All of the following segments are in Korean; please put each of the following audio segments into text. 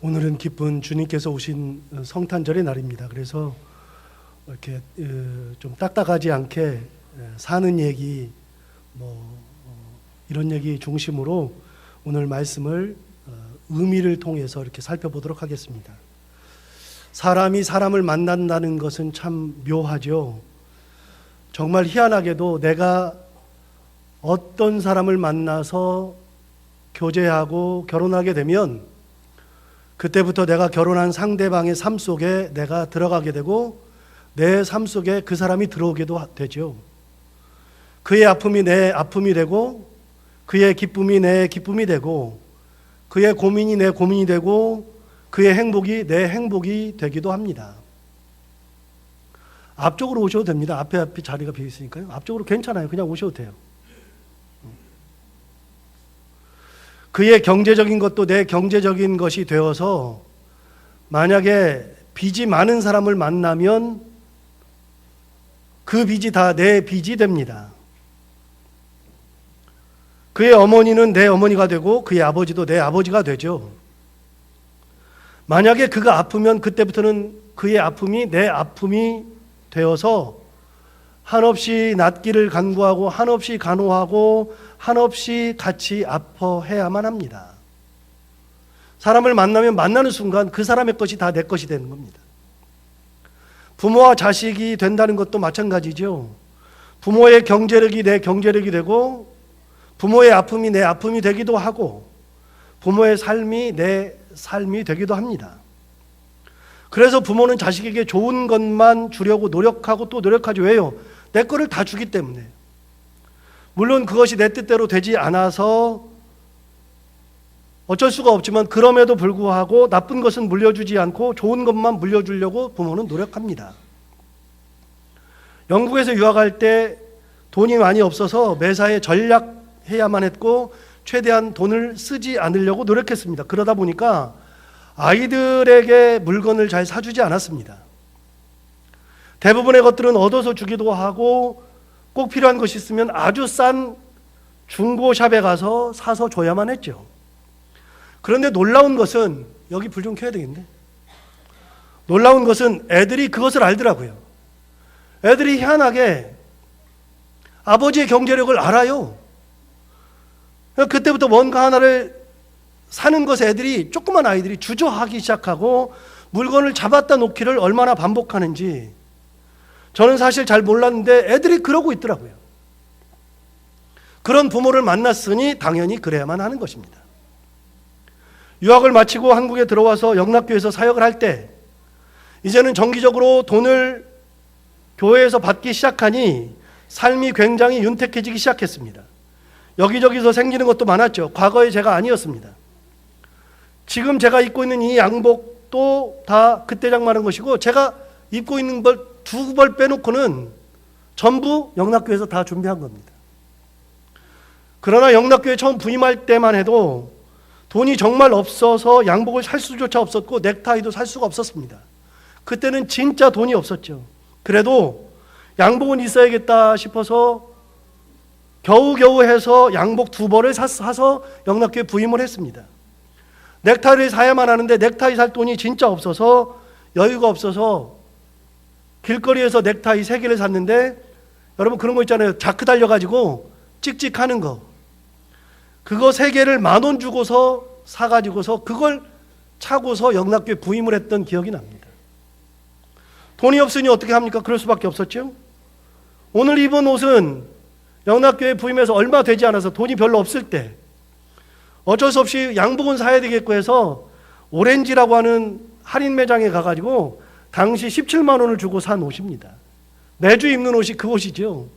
오늘은 기쁜 주님께서 오신 성탄절의 날입니다. 그래서 이렇게 좀 딱딱하지 않게 사는 얘기, 이런 얘기 중심으로 오늘 말씀을 의미를 통해서 이렇게 살펴보도록 하겠습니다. 사람이 사람을 만난다는 것은 참 묘하죠. 정말 희한하게도 내가 어떤 사람을 만나서 교제하고 결혼하게 되면 그때부터 내가 결혼한 상대방의 삶 속에 내가 들어가게 되고 내 삶 속에 그 사람이 들어오게도 되죠. 그의 아픔이 내 아픔이 되고 그의 기쁨이 내 기쁨이 되고 그의 고민이 내 고민이 되고 그의 행복이 내 행복이 되기도 합니다. 앞쪽으로 오셔도 됩니다. 앞에 자리가 비어 있으니까요. 앞쪽으로 괜찮아요. 그냥 오셔도 돼요. 그의 경제적인 것도 내 경제적인 것이 되어서 만약에 빚이 많은 사람을 만나면 그 빚이 다 내 빚이 됩니다. 그의 어머니는 내 어머니가 되고 그의 아버지도 내 아버지가 되죠. 만약에 그가 아프면 그때부터는 그의 아픔이 내 아픔이 되어서 한없이 낫기를 간구하고 한없이 간호하고 한없이 같이 아파해야만 합니다. 사람을 만나면 만나는 순간 그 사람의 것이 다 내 것이 되는 겁니다. 부모와 자식이 된다는 것도 마찬가지죠. 부모의 경제력이 내 경제력이 되고 부모의 아픔이 내 아픔이 되기도 하고 부모의 삶이 내 삶이 되기도 합니다. 그래서 부모는 자식에게 좋은 것만 주려고 노력하고 또 노력하죠. 왜요? 내 거를 다 주기 때문에. 물론 그것이 내 뜻대로 되지 않아서 어쩔 수가 없지만 그럼에도 불구하고 나쁜 것은 물려주지 않고 좋은 것만 물려주려고 부모는 노력합니다. 영국에서 유학할 때 돈이 많이 없어서 매사에 전략해야만 했고 최대한 돈을 쓰지 않으려고 노력했습니다. 그러다 보니까 아이들에게 물건을 잘 사주지 않았습니다. 대부분의 것들은 얻어서 주기도 하고 꼭 필요한 것이 있으면 아주 싼 중고샵에 가서 사서 줘야만 했죠. 그런데 놀라운 것은, 여기 불 좀 켜야 되겠네. 놀라운 것은 애들이 그것을 알더라고요. 애들이 희한하게 아버지의 경제력을 알아요. 그때부터 뭔가 하나를 사는 것에 애들이, 조그만 아이들이 주저하기 시작하고 물건을 잡았다 놓기를 얼마나 반복하는지 저는 사실 잘 몰랐는데 애들이 그러고 있더라고요. 그런 부모를 만났으니 당연히 그래야만 하는 것입니다. 유학을 마치고 한국에 들어와서 영락교회에서 사역을 할 때 이제는 정기적으로 돈을 교회에서 받기 시작하니 삶이 굉장히 윤택해지기 시작했습니다. 여기저기서 생기는 것도 많았죠. 과거의 제가 아니었습니다. 지금 제가 입고 있는 이 양복도 다 그때 장만한 것이고 제가 입고 있는 걸 두 벌 빼놓고는 전부 영락교회에서 다 준비한 겁니다. 그러나 영락교회 처음 부임할 때만 해도 돈이 정말 없어서 양복을 살 수조차 없었고 넥타이도 살 수가 없었습니다. 그때는 진짜 돈이 없었죠. 그래도 양복은 있어야겠다 싶어서 겨우겨우 해서 양복 두 벌을 사서 영락교회 부임을 했습니다. 넥타이를 사야만 하는데 넥타이 살 돈이 진짜 없어서 여유가 없어서 길거리에서 넥타이 3개를 샀는데 여러분 그런 거 있잖아요. 자크 달려가지고 찍찍하는 거. 그거 3개를 10,000원 주고서 사가지고서 그걸 차고서 영락교회 부임을 했던 기억이 납니다. 돈이 없으니 어떻게 합니까? 그럴 수밖에 없었죠. 오늘 입은 옷은 영락교회 부임해서 얼마 되지 않아서 돈이 별로 없을 때 어쩔 수 없이 양복은 사야 되겠고 해서 오렌지라고 하는 할인 매장에 가가지고 당시 17만 원을 주고 산 옷입니다. 매주 입는 옷이 그 옷이죠.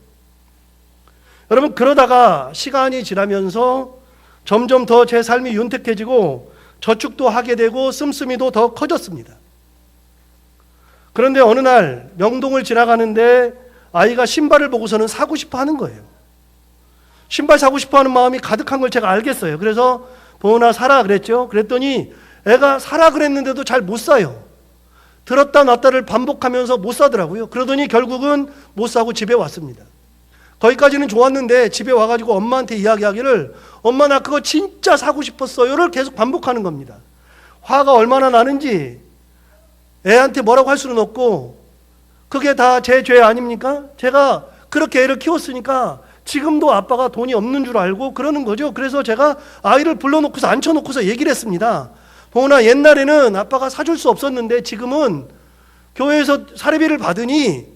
여러분 그러다가 시간이 지나면서 점점 더 제 삶이 윤택해지고 저축도 하게 되고 씀씀이도 더 커졌습니다. 그런데 어느 날 명동을 지나가는데 아이가 신발을 보고서는 사고 싶어 하는 거예요. 신발 사고 싶어 하는 마음이 가득한 걸 제가 알겠어요. 그래서 보은아 사라 그랬죠. 그랬더니 애가 사라 그랬는데도 잘 못 사요. 들었다 놨다를 반복하면서 못 사더라고요. 그러더니 결국은 못 사고 집에 왔습니다. 거기까지는 좋았는데 집에 와가지고 엄마한테 이야기하기를 엄마 나 그거 진짜 사고 싶었어요를 계속 반복하는 겁니다. 화가 얼마나 나는지 애한테 뭐라고 할 수는 없고, 그게 다 제 죄 아닙니까? 제가 그렇게 애를 키웠으니까 지금도 아빠가 돈이 없는 줄 알고 그러는 거죠. 그래서 제가 아이를 불러놓고서 앉혀놓고서 얘기를 했습니다. 동훈아, 옛날에는 아빠가 사줄 수 없었는데 지금은 교회에서 사례비를 받으니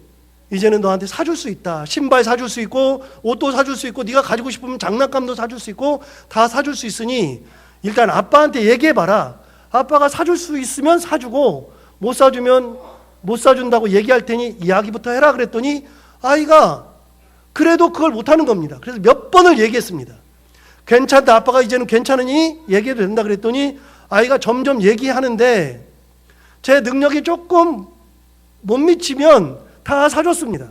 이제는 너한테 사줄 수 있다. 신발 사줄 수 있고 옷도 사줄 수 있고 네가 가지고 싶으면 장난감도 사줄 수 있고 다 사줄 수 있으니 일단 아빠한테 얘기해봐라. 아빠가 사줄 수 있으면 사주고 못 사주면 못 사준다고 얘기할 테니 이야기부터 해라 그랬더니 아이가 그래도 그걸 못하는 겁니다. 그래서 몇 번을 얘기했습니다. 괜찮다, 아빠가 이제는 괜찮으니 얘기해도 된다 그랬더니 아이가 점점 얘기하는데 제 능력이 조금 못 미치면 다 사줬습니다.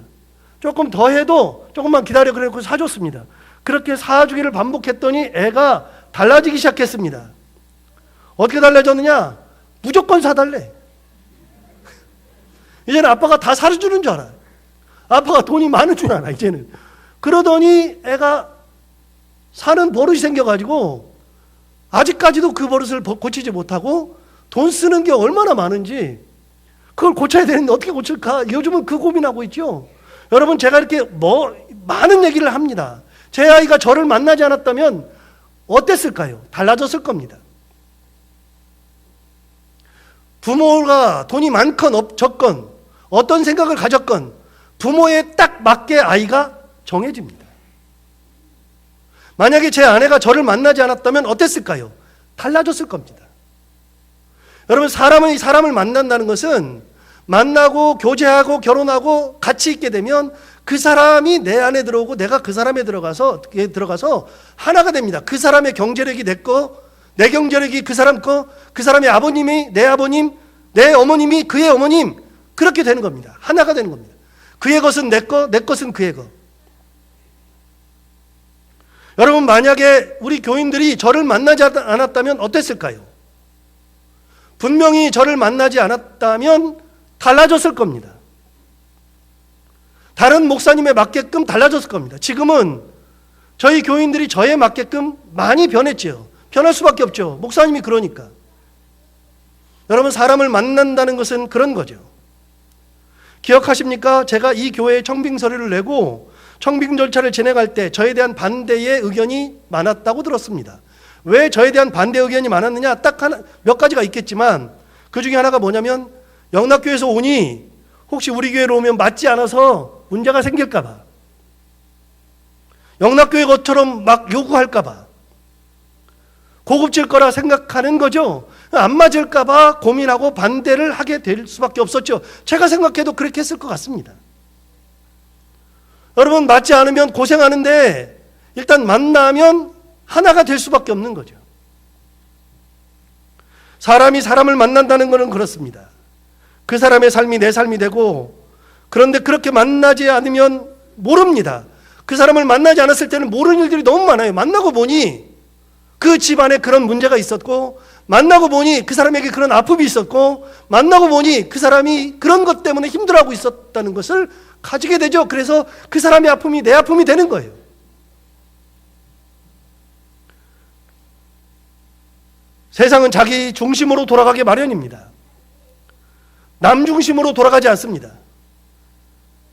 조금 더 해도 조금만 기다려 그래놓고 사줬습니다. 그렇게 사주기를 반복했더니 애가 달라지기 시작했습니다. 어떻게 달라졌느냐? 무조건 사달래. 이제는 아빠가 다 사주는 줄 알아요. 아빠가 돈이 많은 줄 알아 이제는. 그러더니 애가 사는 버릇이 생겨가지고 아직까지도 그 버릇을 고치지 못하고 돈 쓰는 게 얼마나 많은지 그걸 고쳐야 되는데 어떻게 고칠까? 요즘은 그 고민하고 있죠. 여러분, 제가 이렇게 많은 얘기를 합니다. 제 아이가 저를 만나지 않았다면 어땠을까요? 달라졌을 겁니다. 부모가 돈이 많건 적건 어떤 생각을 가졌건 부모에 딱 맞게 아이가 정해집니다. 만약에 제 아내가 저를 만나지 않았다면 어땠을까요? 달라졌을 겁니다. 여러분, 사람을 만난다는 것은 만나고 교제하고 결혼하고 같이 있게 되면 그 사람이 내 안에 들어오고 내가 그 사람에 들어가서 하나가 됩니다. 그 사람의 경제력이 내 거, 내 경제력이 그 사람 거, 그 사람의 아버님이 내 아버님, 내 어머님이 그의 어머님, 그렇게 되는 겁니다. 하나가 되는 겁니다. 그의 것은 내 거, 내 것은 그의 거. 여러분, 만약에 우리 교인들이 저를 만나지 않았다면 어땠을까요? 분명히 저를 만나지 않았다면 달라졌을 겁니다. 다른 목사님에 맞게끔 달라졌을 겁니다. 지금은 저희 교인들이 저에 맞게끔 많이 변했죠. 변할 수밖에 없죠. 목사님이 그러니까. 여러분, 사람을 만난다는 것은 그런 거죠. 기억하십니까? 제가 이 교회에 청빙 서류를 내고 청빙 절차를 진행할 때 저에 대한 반대의 의견이 많았다고 들었습니다. 왜 저에 대한 반대 의견이 많았느냐? 딱 몇 가지가 있겠지만 그 중에 하나가 뭐냐면 영락교회에서 오니 혹시 우리 교회로 오면 맞지 않아서 문제가 생길까 봐, 영락교회 것처럼 막 요구할까 봐, 고급질 거라 생각하는 거죠. 안 맞을까 봐 고민하고 반대를 하게 될 수밖에 없었죠. 제가 생각해도 그렇게 했을 것 같습니다. 여러분, 맞지 않으면 고생하는데 일단 만나면 하나가 될 수밖에 없는 거죠. 사람이 사람을 만난다는 것은 그렇습니다. 그 사람의 삶이 내 삶이 되고, 그런데 그렇게 만나지 않으면 모릅니다. 그 사람을 만나지 않았을 때는 모르는 일들이 너무 많아요. 만나고 보니 그 집안에 그런 문제가 있었고, 만나고 보니 그 사람에게 그런 아픔이 있었고, 만나고 보니 그 사람이 그런 것 때문에 힘들어하고 있었다는 것을 가지게 되죠. 그래서 그 사람의 아픔이 내 아픔이 되는 거예요. 세상은 자기 중심으로 돌아가기 마련입니다. 남 중심으로 돌아가지 않습니다.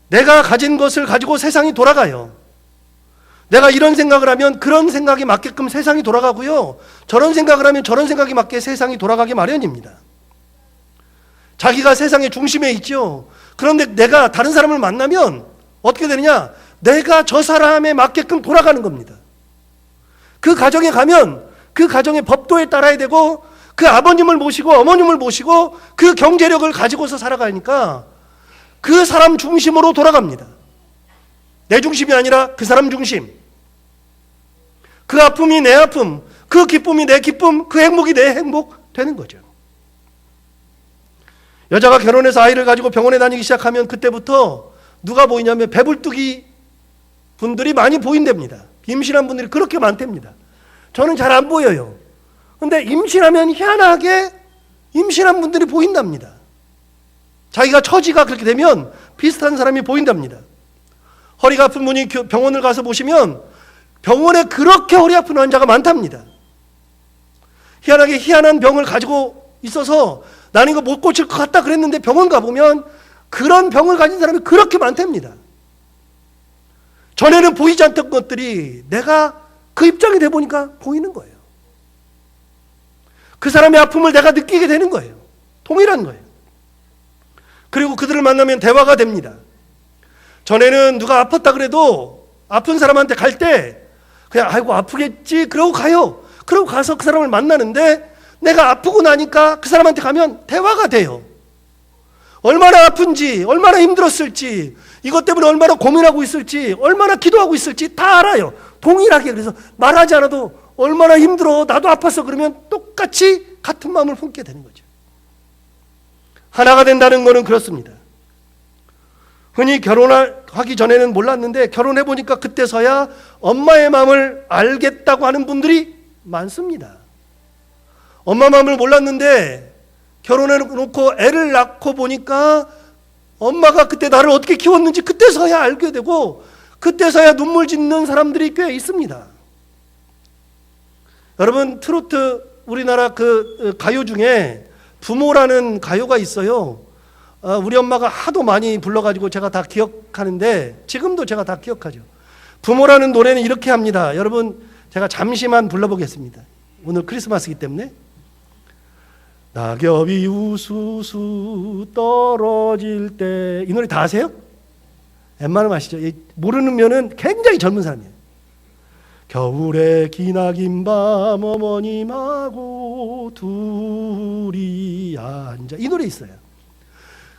내가 가진 것을 가지고 세상이 돌아가요. 내가 이런 생각을 하면 그런 생각이 맞게끔 세상이 돌아가고요. 저런 생각을 하면 저런 생각이 맞게 세상이 돌아가기 마련입니다. 자기가 세상의 중심에 있죠. 그런데 내가 다른 사람을 만나면 어떻게 되느냐? 내가 저 사람에 맞게끔 돌아가는 겁니다. 그 가정에 가면 그 가정의 법도에 따라야 되고, 그 아버님을 모시고 어머님을 모시고 그 경제력을 가지고서 살아가니까 그 사람 중심으로 돌아갑니다. 내 중심이 아니라 그 사람 중심. 그 아픔이 내 아픔, 그 기쁨이 내 기쁨, 그 행복이 내 행복 되는 거죠. 여자가 결혼해서 아이를 가지고 병원에 다니기 시작하면 그때부터 누가 보이냐면 배불뚝이 분들이 많이 보인답니다. 임신한 분들이 그렇게 많답니다. 저는 잘 안 보여요. 근데 임신하면 희한하게 임신한 분들이 보인답니다. 자기가 처지가 그렇게 되면 비슷한 사람이 보인답니다. 허리가 아픈 분이 병원을 가서 보시면 병원에 그렇게 허리 아픈 환자가 많답니다. 희한하게 희한한 병을 가지고 있어서 나는 이거 못 고칠 것 같다 그랬는데 병원 가보면 그런 병을 가진 사람이 그렇게 많답니다. 전에는 보이지 않던 것들이 내가 그 입장이 돼 보니까 보이는 거예요. 그 사람의 아픔을 내가 느끼게 되는 거예요. 동일한 거예요. 그리고 그들을 만나면 대화가 됩니다. 전에는 누가 아팠다 그래도 아픈 사람한테 갈 때 그냥 아이고 아프겠지 그러고 가요. 그러고 가서 그 사람을 만나는데 내가 아프고 나니까 그 사람한테 가면 대화가 돼요. 얼마나 아픈지, 얼마나 힘들었을지, 이것 때문에 얼마나 고민하고 있을지, 얼마나 기도하고 있을지 다 알아요. 동일하게. 그래서 말하지 않아도 얼마나 힘들어, 나도 아팠어 그러면 똑같이 같은 마음을 품게 되는 거죠. 하나가 된다는 것은 그렇습니다. 흔히 결혼하기 전에는 몰랐는데 결혼해보니까 그때서야 엄마의 마음을 알겠다고 하는 분들이 많습니다. 엄마 마음을 몰랐는데 결혼해놓고 애를 낳고 보니까 엄마가 그때 나를 어떻게 키웠는지 그때서야 알게 되고 그때서야 눈물 짓는 사람들이 꽤 있습니다. 여러분, 트로트 우리나라 그 가요 중에 부모라는 가요가 있어요. 우리 엄마가 하도 많이 불러가지고 제가 다 기억하는데 지금도 제가 다 기억하죠. 부모라는 노래는 이렇게 합니다. 여러분, 제가 잠시만 불러보겠습니다. 오늘 크리스마스이기 때문에. 낙엽이 우수수 떨어질 때, 이 노래 다 아세요? 웬만하면 아시죠? 모르면은 굉장히 젊은 사람이에요. 겨울에 기나긴 밤 어머님하고 둘이 앉아, 이 노래 있어요.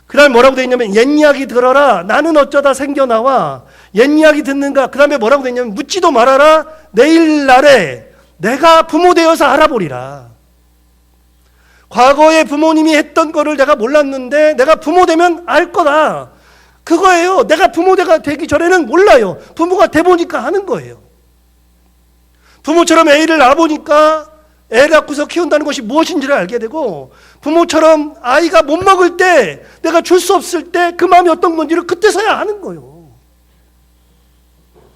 그 다음에 뭐라고 되어 있냐면 옛 이야기 들어라 나는 어쩌다 생겨나와, 옛 이야기 듣는가. 그 다음에 뭐라고 되어 있냐면 묻지도 말아라 내일날에 내가 부모 되어서 알아보리라. 과거에 부모님이 했던 거를 내가 몰랐는데 내가 부모 되면 알 거다, 그거예요. 내가 부모가 되기 전에는 몰라요. 부모가 돼 보니까 하는 거예요. 부모처럼 애를 낳아보니까 애 갖고서 키운다는 것이 무엇인지를 알게 되고, 부모처럼 아이가 못 먹을 때 내가 줄 수 없을 때 그 마음이 어떤 건지를 그때서야 아는 거예요.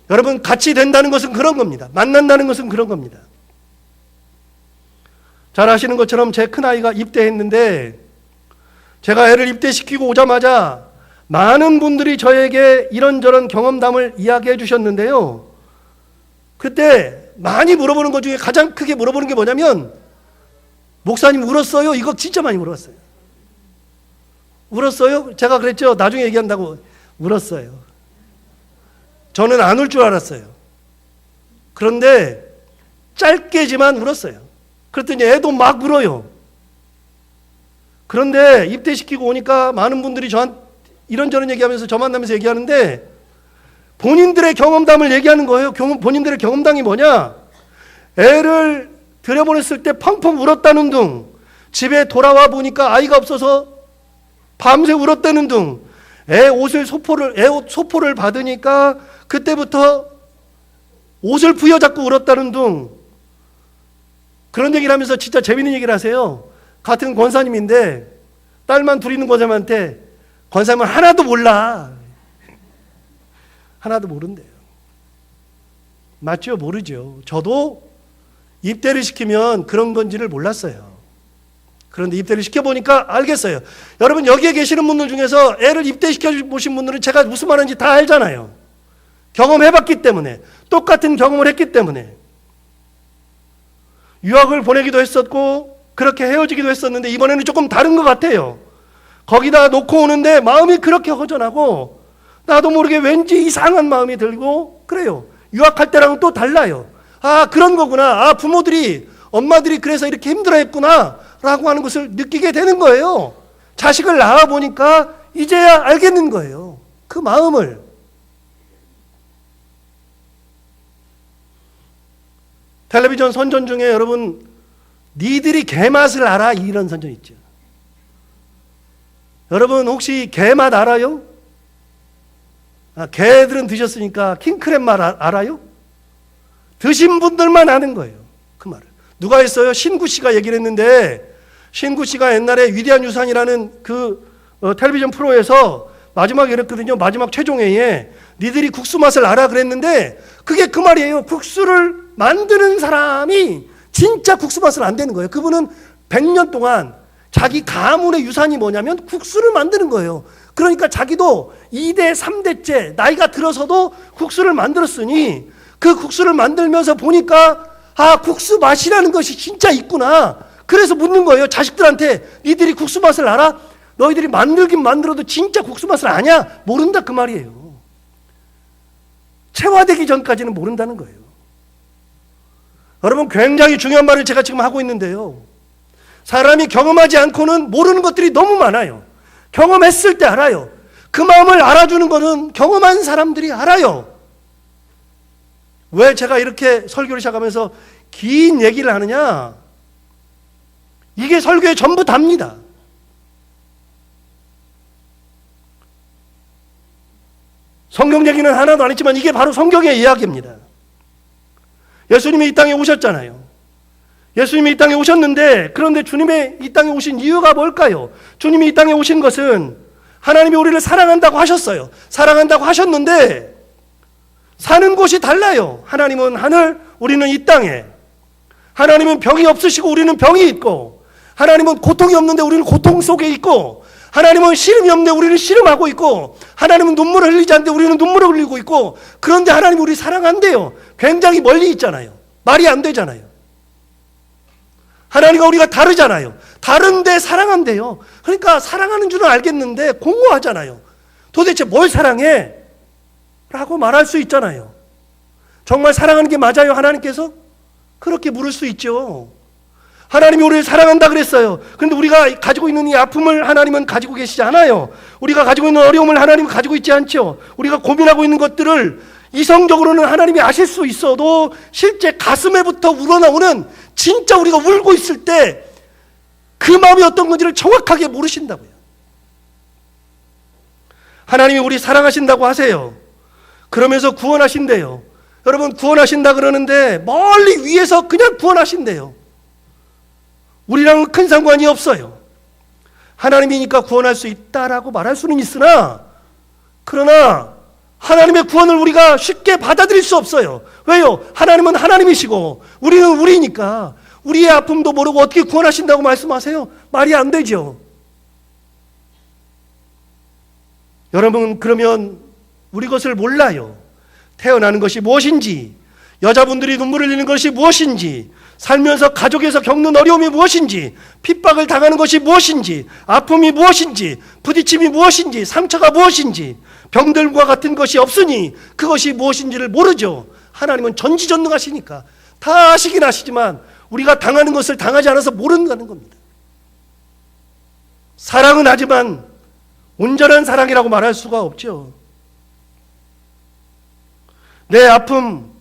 여러분, 같이 된다는 것은 그런 겁니다. 만난다는 것은 그런 겁니다. 잘 아시는 것처럼 제 큰아이가 입대했는데 제가 애를 입대시키고 오자마자 많은 분들이 저에게 이런저런 경험담을 이야기해 주셨는데요. 그때 많이 물어보는 것 중에 가장 크게 물어보는 게 뭐냐면, 목사님 울었어요? 이거 진짜 많이 물어봤어요. 울었어요? 제가 그랬죠. 나중에 얘기한다고. 울었어요. 저는 안 울 줄 알았어요. 그런데 짧게지만 울었어요. 그랬더니 애도 막 울어요. 그런데 입대시키고 오니까 많은 분들이 저한테 이런저런 얘기하면서 저 만나면서 얘기하는데 본인들의 경험담을 얘기하는 거예요. 본인들의 경험담이 뭐냐? 애를 들여보냈을 때 펑펑 울었다는 둥, 집에 돌아와 보니까 아이가 없어서 밤새 울었다는 둥, 애 옷 소포를 받으니까 그때부터 옷을 부여잡고 울었다는 둥, 그런 얘기를 하면서 진짜 재밌는 얘기를 하세요. 같은 권사님인데 딸만 둘 있는 권사님한테 권사님은 하나도 몰라. 하나도 모른대요. 맞죠? 모르죠. 저도 입대를 시키면 그런 건지를 몰랐어요. 그런데 입대를 시켜보니까 알겠어요. 여러분, 여기에 계시는 분들 중에서 애를 입대시켜 보신 분들은 제가 무슨 말인지 다 알잖아요. 경험해봤기 때문에, 똑같은 경험을 했기 때문에. 유학을 보내기도 했었고 그렇게 헤어지기도 했었는데 이번에는 조금 다른 것 같아요. 거기다 놓고 오는데 마음이 그렇게 허전하고 나도 모르게 왠지 이상한 마음이 들고 그래요. 유학할 때랑은 또 달라요. 아, 그런 거구나. 아, 부모들이, 엄마들이 그래서 이렇게 힘들어했구나 라고 하는 것을 느끼게 되는 거예요. 자식을 낳아보니까 이제야 알겠는 거예요. 그 마음을. 텔레비전 선전 중에 여러분, 니들이 개맛을 알아, 이런 선전 있죠. 여러분, 혹시 개맛 알아요? 개들은 드셨으니까 킹크랩 맛 알아요? 드신 분들만 아는 거예요, 그 말을. 누가 했어요? 신구 씨가 얘기를 했는데, 신구 씨가 옛날에 위대한 유산이라는 그 텔레비전 프로에서 마지막에 이랬거든요. 마지막 최종회의에 니들이 국수 맛을 알아 그랬는데 그게 그 말이에요. 국수를 만드는 사람이 진짜 국수 맛을 안 되는 거예요. 그분은 100년 동안 자기 가문의 유산이 뭐냐면 국수를 만드는 거예요. 그러니까 자기도 2대, 3대째 나이가 들어서도 국수를 만들었으니 그 국수를 만들면서 보니까 아, 국수 맛이라는 것이 진짜 있구나. 그래서 묻는 거예요. 자식들한테 니들이 국수 맛을 알아? 너희들이 만들긴 만들어도 진짜 국수 맛을 아냐? 모른다 그 말이에요. 체화되기 전까지는 모른다는 거예요. 여러분, 굉장히 중요한 말을 제가 지금 하고 있는데요. 사람이 경험하지 않고는 모르는 것들이 너무 많아요. 경험했을 때 알아요. 그 마음을 알아주는 것은 경험한 사람들이 알아요. 왜 제가 이렇게 설교를 시작하면서 긴 얘기를 하느냐? 이게 설교의 전부 답니다. 성경 얘기는 하나도 안 했지만 이게 바로 성경의 이야기입니다. 예수님이 이 땅에 오셨잖아요. 예수님이 이 땅에 오셨는데, 그런데 주님의 이 땅에 오신 이유가 뭘까요? 주님이 이 땅에 오신 것은 하나님이 우리를 사랑한다고 하셨어요. 사랑한다고 하셨는데 사는 곳이 달라요. 하나님은 하늘, 우리는 이 땅에. 하나님은 병이 없으시고 우리는 병이 있고, 하나님은 고통이 없는데 우리는 고통 속에 있고, 하나님은 시름이 없는데 우리는 시름하고 있고, 하나님은 눈물을 흘리지 않는데 우리는 눈물을 흘리고 있고, 그런데 하나님이 우리 사랑한대요. 굉장히 멀리 있잖아요. 말이 안 되잖아요. 하나님과 우리가 다르잖아요. 다른데 사랑한대요. 그러니까 사랑하는 줄은 알겠는데 공허하잖아요. 도대체 뭘 사랑해? 라고 말할 수 있잖아요. 정말 사랑하는 게 맞아요, 하나님께서? 그렇게 물을 수 있죠. 하나님이 우리를 사랑한다 그랬어요. 그런데 우리가 가지고 있는 이 아픔을 하나님은 가지고 계시지 않아요. 우리가 가지고 있는 어려움을 하나님은 가지고 있지 않죠. 우리가 고민하고 있는 것들을 이성적으로는 하나님이 아실 수 있어도 실제 가슴에부터 우러나오는, 진짜 우리가 울고 있을 때 그 마음이 어떤 건지를 정확하게 모르신다고요. 하나님이 우리 사랑하신다고 하세요. 그러면서 구원하신대요. 여러분, 구원하신다 그러는데 멀리 위에서 그냥 구원하신대요. 우리랑은 큰 상관이 없어요. 하나님이니까 구원할 수 있다라고 말할 수는 있으나, 그러나 하나님의 구원을 우리가 쉽게 받아들일 수 없어요. 왜요? 하나님은 하나님이시고 우리는 우리니까. 우리의 아픔도 모르고 어떻게 구원하신다고 말씀하세요? 말이 안 되죠. 여러분, 그러면 우리 것을 몰라요. 태어나는 것이 무엇인지, 여자분들이 눈물을 흘리는 것이 무엇인지, 살면서 가족에서 겪는 어려움이 무엇인지, 핍박을 당하는 것이 무엇인지, 아픔이 무엇인지, 부딪힘이 무엇인지, 상처가 무엇인지, 병들과 같은 것이 없으니 그것이 무엇인지를 모르죠. 하나님은 전지전능하시니까 다 아시긴 아시지만 우리가 당하는 것을 당하지 않아서 모른다는 겁니다. 사랑은 하지만 온전한 사랑이라고 말할 수가 없죠. 내 아픔,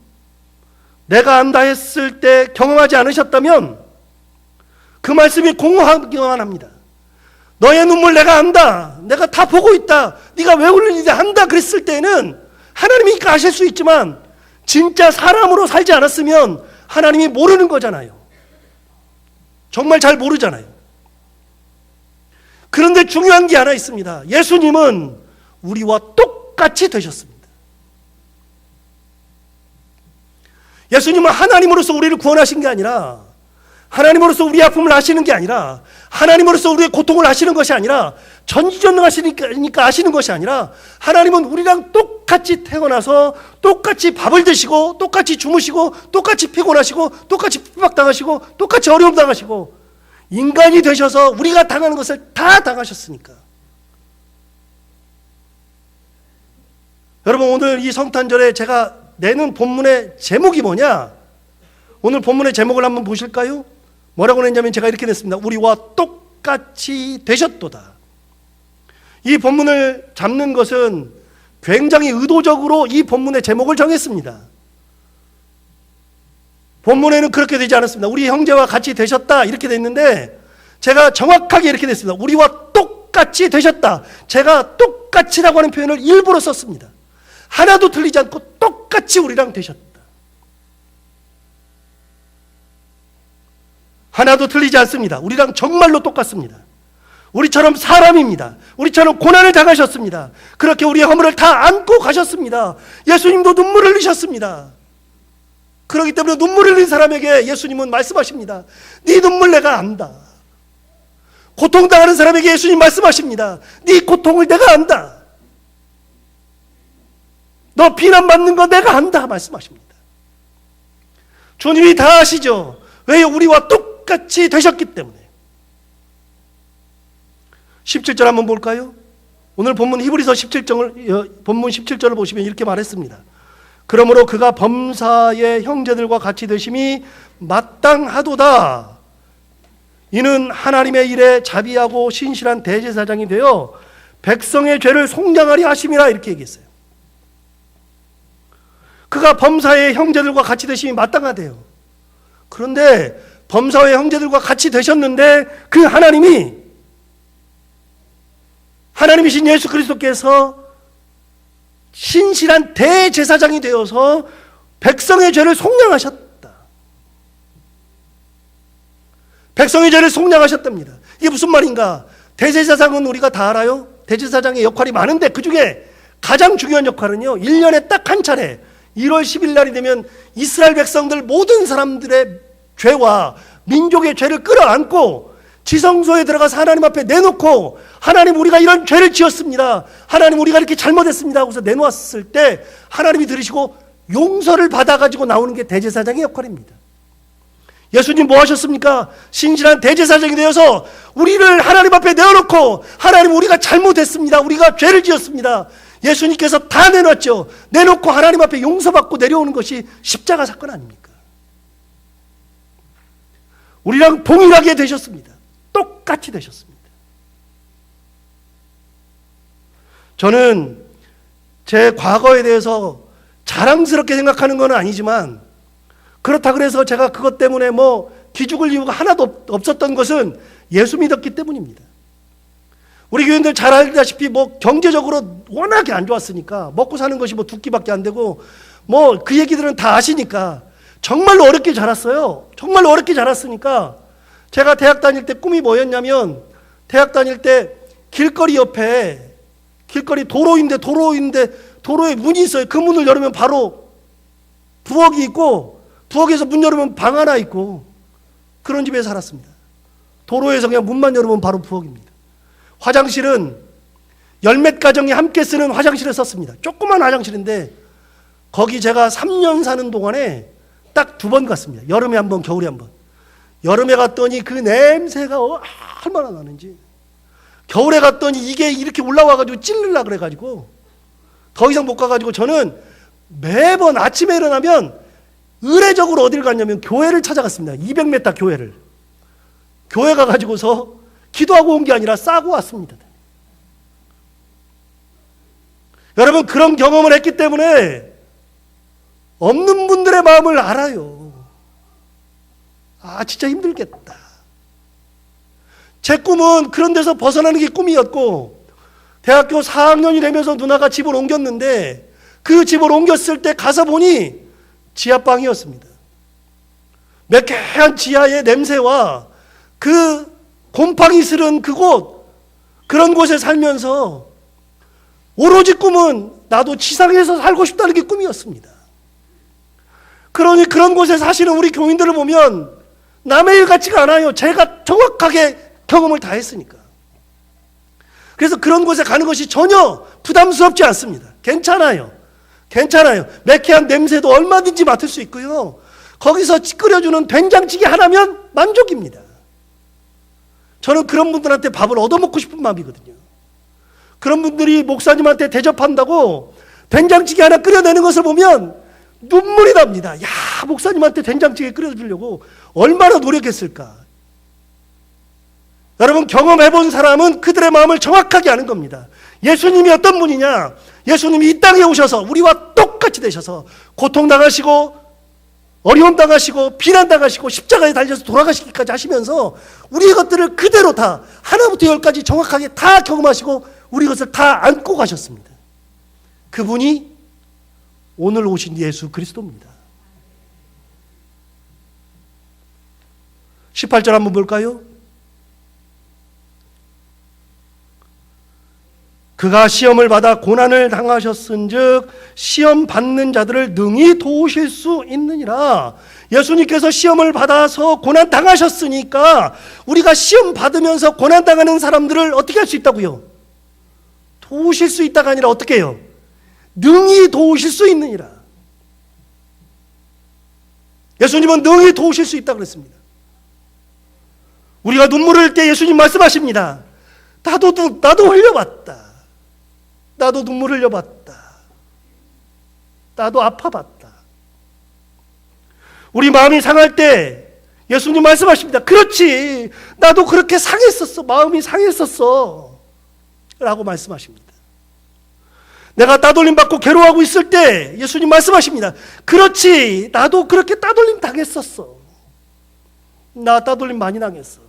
내가 안다 했을 때 경험하지 않으셨다면 그 말씀이 공허하기만 합니다. 너의 눈물 내가 안다. 내가 다 보고 있다. 네가 왜 울리는지 안다 그랬을 때는 하나님이니까 아실 수 있지만 진짜 사람으로 살지 않았으면 하나님이 모르는 거잖아요. 정말 잘 모르잖아요. 그런데 중요한 게 하나 있습니다. 예수님은 우리와 똑같이 되셨습니다. 예수님은 하나님으로서 우리를 구원하신 게 아니라, 하나님으로서 우리의 아픔을 아시는 게 아니라, 하나님으로서 우리의 고통을 아시는 것이 아니라, 전지전능하시니까 아시는 것이 아니라, 하나님은 우리랑 똑같이 태어나서 똑같이 밥을 드시고 똑같이 주무시고 똑같이 피곤하시고 똑같이 핍박당하시고 똑같이 어려움 당하시고 인간이 되셔서 우리가 당하는 것을 다 당하셨으니까. 여러분, 오늘 이 성탄절에 제가 내는 본문의 제목이 뭐냐? 오늘 본문의 제목을 한번 보실까요? 뭐라고 냈냐면 제가 이렇게 냈습니다. 우리와 똑같이 되셨도다. 이 본문을 잡는 것은 굉장히 의도적으로 이 본문의 제목을 정했습니다. 본문에는 그렇게 되지 않았습니다. 우리 형제와 같이 되셨다 이렇게 됐는데 제가 정확하게 이렇게 냈습니다. 우리와 똑같이 되셨다. 제가 똑같이라고 하는 표현을 일부러 썼습니다. 하나도 틀리지 않고 똑같이 우리랑 되셨다. 하나도 틀리지 않습니다. 우리랑 정말로 똑같습니다. 우리처럼 사람입니다. 우리처럼 고난을 당하셨습니다. 그렇게 우리의 허물을 다 안고 가셨습니다. 예수님도 눈물을 흘리셨습니다. 그렇기 때문에 눈물을 흘린 사람에게 예수님은 말씀하십니다. 네 눈물 내가 안다. 고통당하는 사람에게 예수님 말씀하십니다. 네 고통을 내가 안다. 너 비난받는 거 내가 안다 말씀하십니다. 주님이 다 아시죠? 왜요? 우리와 똑같이 되셨기 때문에. 17절 한번 볼까요? 오늘 본문 히브리서 17절을 보시면 이렇게 말했습니다. 그러므로 그가 범사의 형제들과 같이 되심이 마땅하도다. 이는 하나님의 일에 자비하고 신실한 대제사장이 되어 백성의 죄를 속량하리 하심이라 이렇게 얘기했어요. 그가 범사의 형제들과 같이 되심이 마땅하대요. 그런데 범사의 형제들과 같이 되셨는데 그 하나님이신 예수 그리스도께서 신실한 대제사장이 되어서 백성의 죄를 속량하셨다. 백성의 죄를 속량하셨답니다. 이게 무슨 말인가? 대제사장은 우리가 다 알아요. 대제사장의 역할이 많은데 그 중에 가장 중요한 역할은요, 1년에 딱 한 차례 1월 10일 날이 되면 이스라엘 백성들 모든 사람들의 죄와 민족의 죄를 끌어안고 지성소에 들어가서 하나님 앞에 내놓고, 하나님 우리가 이런 죄를 지었습니다, 하나님 우리가 이렇게 잘못했습니다 하고서 내놓았을 때 하나님이 들으시고 용서를 받아가지고 나오는 게 대제사장의 역할입니다. 예수님 뭐 하셨습니까? 신실한 대제사장이 되어서 우리를 하나님 앞에 내어놓고, 하나님 우리가 잘못했습니다, 우리가 죄를 지었습니다, 예수님께서 다 내놨죠. 내놓고 하나님 앞에 용서받고 내려오는 것이 십자가 사건 아닙니까? 우리랑 동일하게 되셨습니다. 똑같이 되셨습니다. 저는 제 과거에 대해서 자랑스럽게 생각하는 건 아니지만, 그렇다 그래서 제가 그것 때문에 기죽을 이유가 하나도 없었던 것은 예수 믿었기 때문입니다. 우리 교인들 잘 알다시피 경제적으로 워낙에 안 좋았으니까, 먹고 사는 것이 두 끼밖에 안 되고 그 얘기들은 다 아시니까 정말로 어렵게 자랐어요. 정말로 어렵게 자랐으니까 제가 대학 다닐 때 꿈이 뭐였냐면, 대학 다닐 때 길거리 옆에, 길거리 도로인데 도로에 문이 있어요. 그 문을 열으면 바로 부엌이 있고, 부엌에서 문 열으면 방 하나 있고, 그런 집에 살았습니다. 도로에서 그냥 문만 열으면 바로 부엌입니다. 화장실은 열몇 가정이 함께 쓰는 화장실을 썼습니다. 조그만 화장실인데 거기 제가 3년 사는 동안에 딱 2번 갔습니다. 여름에 한 번, 겨울에 한 번. 여름에 갔더니 그 냄새가 얼마나 나는지, 겨울에 갔더니 이게 이렇게 올라와가지고 찔르려 그래가지고 더 이상 못 가가지고, 저는 매번 아침에 일어나면 의례적으로 어딜 갔냐면 교회를 찾아갔습니다. 200m 교회를. 교회 가가지고서 기도하고 온 게 아니라 싸고 왔습니다. 여러분, 그런 경험을 했기 때문에 없는 분들의 마음을 알아요. 진짜 힘들겠다. 제 꿈은 그런 데서 벗어나는 게 꿈이었고, 대학교 4학년이 되면서 누나가 집을 옮겼는데, 그 집을 옮겼을 때 가서 보니 지하방이었습니다. 매캐한 지하의 냄새와 그 곰팡이 스른 그곳, 그런 곳에 살면서 오로지 꿈은 나도 지상에서 살고 싶다는 게 꿈이었습니다. 그러니 그런 곳에 사시는 우리 교인들을 보면 남의 일 같지가 않아요. 제가 정확하게 경험을 다 했으니까. 그래서 그런 곳에 가는 것이 전혀 부담스럽지 않습니다. 괜찮아요. 매캐한 냄새도 얼마든지 맡을 수 있고요. 거기서 끓여주는 된장찌개 하나면 만족입니다. 저는 그런 분들한테 밥을 얻어먹고 싶은 마음이거든요. 그런 분들이 목사님한테 대접한다고 된장찌개 하나 끓여내는 것을 보면 눈물이 납니다. 야, 목사님한테 된장찌개 끓여주려고 얼마나 노력했을까. 여러분, 경험해본 사람은 그들의 마음을 정확하게 아는 겁니다. 예수님이 어떤 분이냐? 예수님이 이 땅에 오셔서 우리와 똑같이 되셔서 고통당하시고 어려움당하시고 비난당하시고 십자가에 달려서 돌아가시기까지 하시면서 우리 것들을 그대로 다 하나부터 열까지 정확하게 다 경험하시고 우리 것을 다 안고 가셨습니다. 그분이 오늘 오신 예수 그리스도입니다. 18절 한번 볼까요? 그가 시험을 받아 고난을 당하셨은즉 시험 받는 자들을 능히 도우실 수 있느니라. 예수님께서 시험을 받아서 고난 당하셨으니까 우리가 시험 받으면서 고난 당하는 사람들을 어떻게 할 수 있다고요? 도우실 수 있다가 아니라 어떻게 해요? 능히 도우실 수 있느니라. 예수님은 능히 도우실 수 있다고 그랬습니다. 우리가 눈물을 흘릴 때 예수님 말씀하십니다. 나도 흘려봤다. 나도 눈물 흘려봤다. 나도 아파봤다. 우리 마음이 상할 때 예수님 말씀하십니다. 그렇지, 나도 그렇게 상했었어. 마음이 상했었어 라고 말씀하십니다. 내가 따돌림 받고 괴로워하고 있을 때 예수님 말씀하십니다. 그렇지, 나도 그렇게 따돌림 당했었어. 나 따돌림 많이 당했어.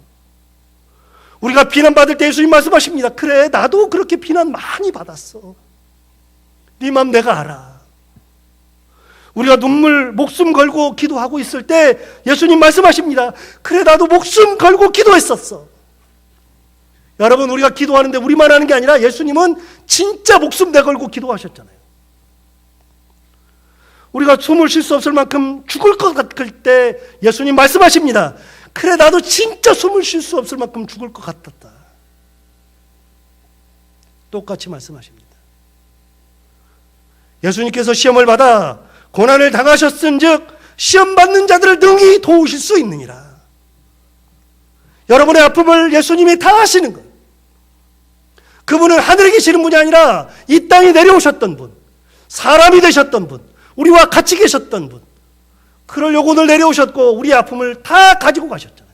우리가 비난받을 때 예수님 말씀하십니다. 그래, 나도 그렇게 비난 많이 받았어. 네 맘 내가 알아. 우리가 목숨 걸고 기도하고 있을 때 예수님 말씀하십니다. 그래, 나도 목숨 걸고 기도했었어. 여러분, 우리가 기도하는데 우리만 하는 게 아니라 예수님은 진짜 목숨 내걸고 기도하셨잖아요. 우리가 숨을 쉴 수 없을 만큼 죽을 것 같을 때 예수님 말씀하십니다. 그래, 나도 진짜 숨을 쉴 수 없을 만큼 죽을 것 같았다. 똑같이 말씀하십니다. 예수님께서 시험을 받아 고난을 당하셨은즉 시험 받는 자들을 능히 도우실 수 있느니라. 여러분의 아픔을 예수님이 다 아시는 거예요. 그분은 하늘에 계시는 분이 아니라 이 땅에 내려오셨던 분, 사람이 되셨던 분, 우리와 같이 계셨던 분, 그러려고 오늘 내려오셨고 우리의 아픔을 다 가지고 가셨잖아요.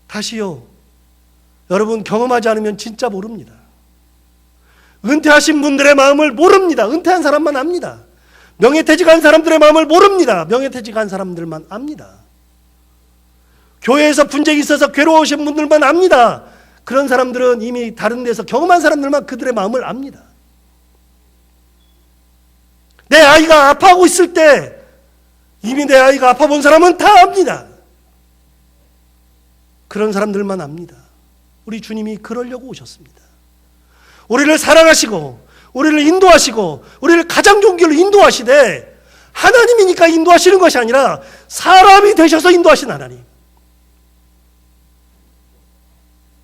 다시요, 여러분 경험하지 않으면 진짜 모릅니다. 은퇴하신 분들의 마음을 모릅니다. 은퇴한 사람만 압니다. 명예퇴직한 사람들의 마음을 모릅니다. 명예퇴직한 사람들만 압니다. 교회에서 분쟁이 있어서 괴로우신 분들만 압니다. 그런 사람들은 이미 다른 데서 경험한 사람들만 그들의 마음을 압니다. 내 아이가 아파하고 있을 때 이미 내 아이가 아파본 사람은 다 압니다. 그런 사람들만 압니다. 우리 주님이 그러려고 오셨습니다. 우리를 사랑하시고 우리를 인도하시고 우리를 가장 좋은 길로 인도하시되, 하나님이니까 인도하시는 것이 아니라 사람이 되셔서 인도하신 하나님.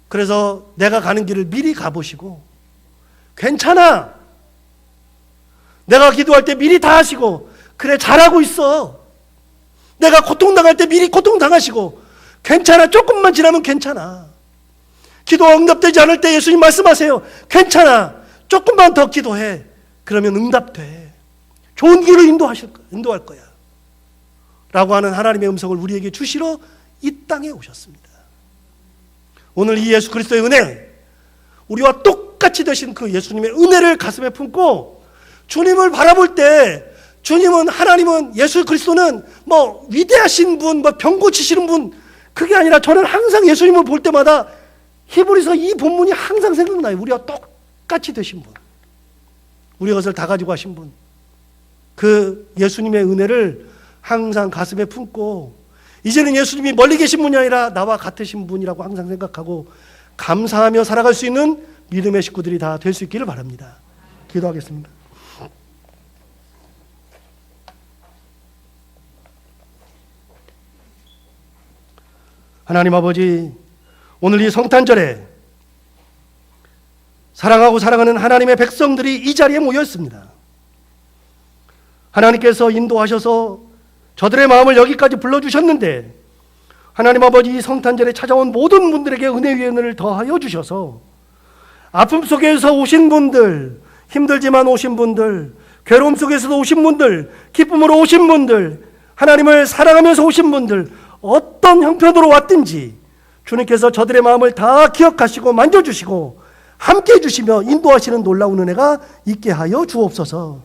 그래서 내가 가는 길을 미리 가보시고, 괜찮아, 내가 기도할 때 미리 다 하시고, 그래 잘하고 있어, 내가 고통당할 때 미리 고통당하시고, 괜찮아, 조금만 지나면 괜찮아. 기도가 응답되지 않을 때 예수님 말씀하세요. 괜찮아, 조금만 더 기도해. 그러면 응답돼. 좋은 길로 인도할 거야 라고 하는 하나님의 음성을 우리에게 주시러 이 땅에 오셨습니다. 오늘 이 예수 그리스도의 은혜, 우리와 똑같이 되신 그 예수님의 은혜를 가슴에 품고 주님을 바라볼 때, 주님은, 하나님은, 예수 그리스도는 뭐 위대하신 분, 뭐 병 고치시는 분, 그게 아니라 저는 항상 예수님을 볼 때마다 히브리서 이 본문이 항상 생각나요. 우리와 똑같이 되신 분, 우리의 것을 다 가지고 하신 분, 그 예수님의 은혜를 항상 가슴에 품고, 이제는 예수님이 멀리 계신 분이 아니라 나와 같으신 분이라고 항상 생각하고 감사하며 살아갈 수 있는 믿음의 식구들이 다 될 수 있기를 바랍니다. 기도하겠습니다. 하나님 아버지, 오늘 이 성탄절에 사랑하고 사랑하는 하나님의 백성들이 이 자리에 모여 있습니다. 하나님께서 인도하셔서 저들의 마음을 여기까지 불러주셨는데, 하나님 아버지, 이 성탄절에 찾아온 모든 분들에게 은혜 위에 은혜를 더하여 주셔서 아픔 속에서 오신 분들, 힘들지만 오신 분들, 괴로움 속에서도 오신 분들, 기쁨으로 오신 분들, 하나님을 사랑하면서 오신 분들, 어떤 형편으로 왔든지 주님께서 저들의 마음을 다 기억하시고 만져주시고 함께해 주시며 인도하시는 놀라운 은혜가 있게 하여 주옵소서.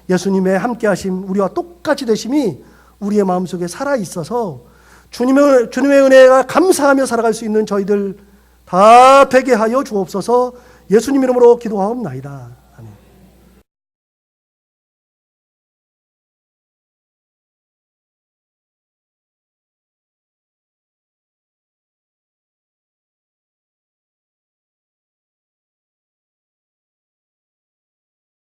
예수님의 함께하심, 우리와 똑같이 되심이 우리의 마음속에 살아있어서 주님의 은혜가 감사하며 살아갈 수 있는 저희들 다 되게 하여 주옵소서. 예수님 이름으로 기도하옵나이다.